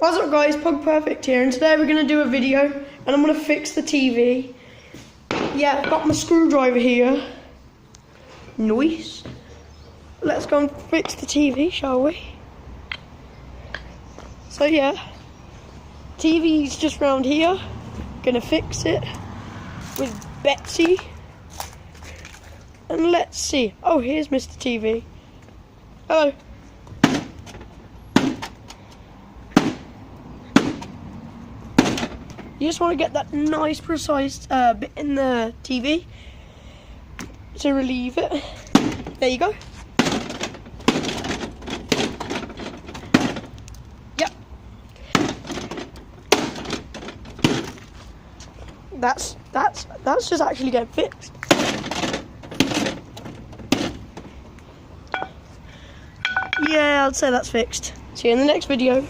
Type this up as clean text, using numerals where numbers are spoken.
What's up guys, Pug Perfect here, and today we're going to do a video and I'm going to fix the TV. Yeah, I've got my screwdriver here. Nice. Let's go and fix the TV, shall we? So yeah, TV's just round here. Gonna fix it with Betsy. And let's see. Oh, here's Mr. TV. Hello. You just want to get that nice precise bit in the TV to relieve it. There you go. Yep. That's just actually getting fixed. Yeah, I'd say that's fixed. See you in the next video.